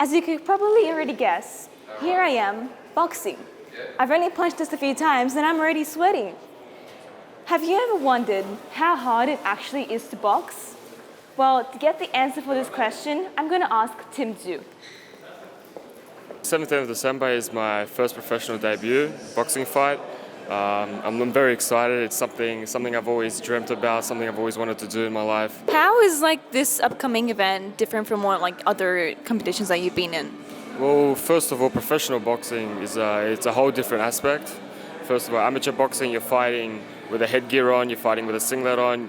As you could probably already guess, here I am, boxing. I've only punched just a few times and I'm already sweating. Have you ever wondered how hard it actually is to box? Well, to get the answer for this question, I'm going to ask Tszyu. 17th of December is my first professional debut boxing fight. I'm very excited. It's something I've always dreamt about, something I've always wanted to do in my life. How is this upcoming event different from what other competitions that you've been in? Well, first of all, professional boxing is it's a whole different aspect. First of all, amateur boxing, you're fighting with a headgear on, you're fighting with a singlet on.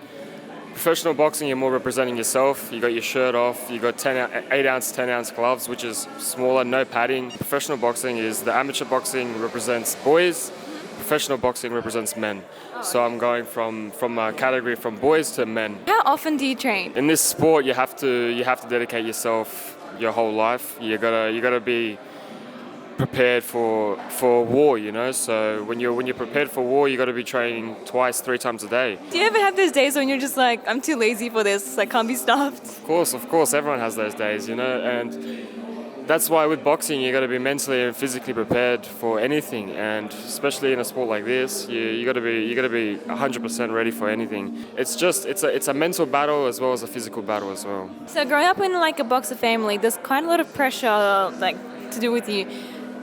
Professional boxing, you're more representing yourself. You got your shirt off, you got 8-ounce, 10-ounce gloves, which is smaller, no padding. Professional boxing is the amateur boxing represents boys. Professional boxing represents men. So I'm going from a category from boys to men. How often do you train? In this sport, you have to dedicate yourself your whole life. You gotta be prepared for war, you know. So when you're prepared for war, you got to be training 2-3 times a day. Do you ever have those days when you're just like, I'm too lazy for this, I can't be stopped? Of course, everyone has those days, you know, and that's why with boxing you got to be mentally and physically prepared for anything, and especially in a sport like this, you got to be 100% ready for anything. It's a mental battle as well as a physical battle as well. So growing up in a boxer family, there's quite a lot of pressure to do with you.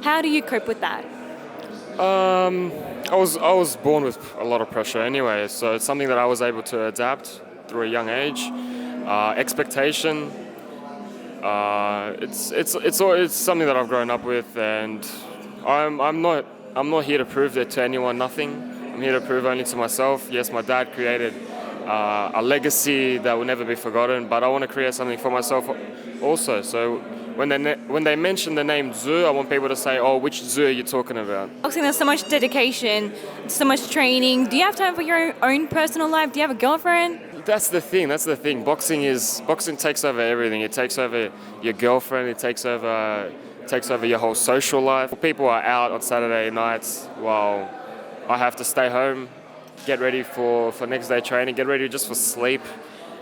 How do you cope with that? I was born with a lot of pressure anyway, so it's something that I was able to adapt through a young age. Expectation. It's something that I've grown up with, and I'm not here to prove that to anyone nothing. I'm here to prove only to myself. Yes, my dad created a legacy that will never be forgotten, but I want to create something for myself also. So when they mention the name Tszyu, I want people to say, "Oh, which Tszyu are you talking about?" Boxing, there's so much dedication, so much training. Do you have time for your own personal life? Do you have a girlfriend? That's the thing. Boxing takes over everything. It takes over your girlfriend. It takes over your whole social life. People are out on Saturday nights while I have to stay home, get ready for next day training, get ready just for sleep.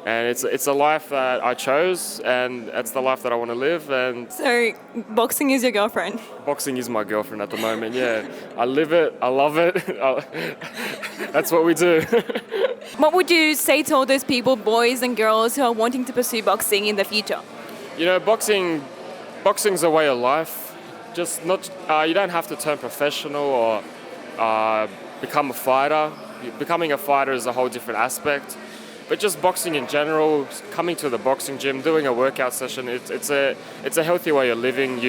And it's a life that I chose, and that's the life that I want to live. And so, boxing is your girlfriend? Boxing is my girlfriend at the moment, yeah. I live it, I love it. That's what we do. What would you say to all those people, boys and girls, who are wanting to pursue boxing in the future? You know, boxing's a way of life. Just not, you don't have to turn professional or become a fighter. Becoming a fighter is a whole different aspect. But just boxing in general, coming to the boxing gym, doing a workout session, it's a healthy way of living.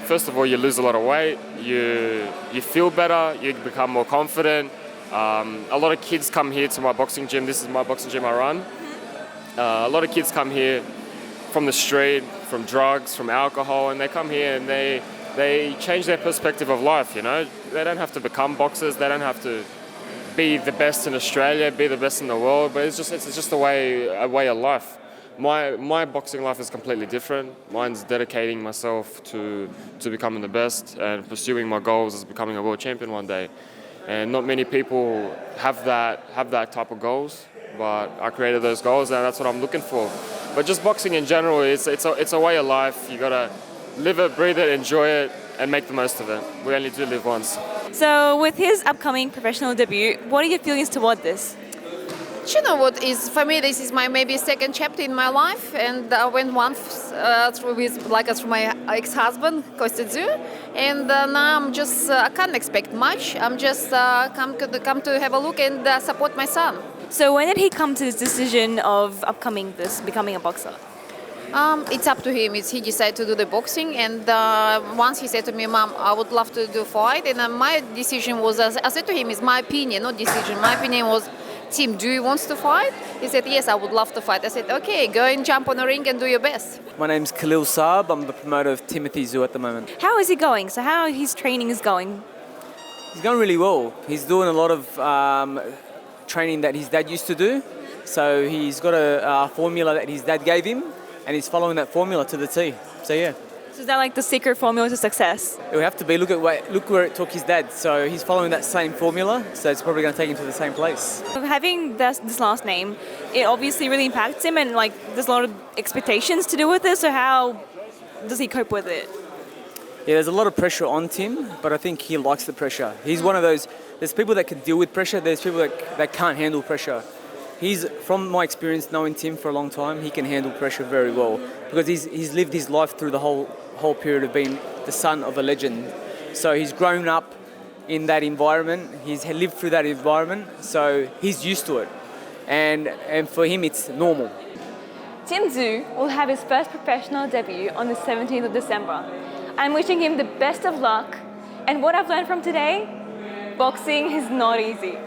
First of all, you lose a lot of weight, you feel better, you become more confident. A lot of kids come here to my boxing gym. This is my boxing gym I run. A lot of kids come here from the street, from drugs, from alcohol, and they come here and they change their perspective of life, you know. They don't have to become boxers, they don't have to be the best in Australia, be the best in the world, but it's just a way of life. My boxing life is completely different. Mine's dedicating myself to becoming the best and pursuing my goals as becoming a world champion one day. And not many people have that type of goals, but I created those goals, and that's what I'm looking for. But just boxing in general, it's a way of life. You gotta live it, breathe it, enjoy it, and make the most of it. We only do live once. So with his upcoming professional debut, what are your feelings toward this? You know what is, for me, this is my maybe second chapter in my life, and I went once through my ex-husband, Kosти Dzyu, and now I'm just, I can't expect much. I'm just come to have a look and support my son. So when did he come to his decision of becoming a boxer? It's up to him. He decided to do the boxing, and once he said to me, "Mom, I would love to do fight," and my decision was, I said to him, it's my opinion, not decision. My opinion was, Tim, do you want to fight? He said, yes, I would love to fight. I said, okay, go and jump on the ring and do your best. My name's Khalil Saab. I'm the promoter of Tszyu at the moment. How is he going? So how his training is going? He's going really well. He's doing a lot of training that his dad used to do. So he's got a formula that his dad gave him, and he's following that formula to the T. So yeah. So is that the secret formula to success? It would have to be, look where it took his dad. So he's following that same formula, so it's probably going to take him to the same place. Having this last name, it obviously really impacts him, and there's a lot of expectations to do with this. So how does he cope with it? Yeah, there's a lot of pressure on Tim, but I think he likes the pressure. He's one of those, there's people that can deal with pressure, there's people that can't handle pressure. From my experience knowing Tim for a long time, he can handle pressure very well because he's lived his life through the whole period of being the son of a legend. So he's grown up in that environment, he's lived through that environment, so he's used to it. And for him, it's normal. Tszyu will have his first professional debut on the 17th of December. I'm wishing him the best of luck, and what I've learned from today, boxing is not easy.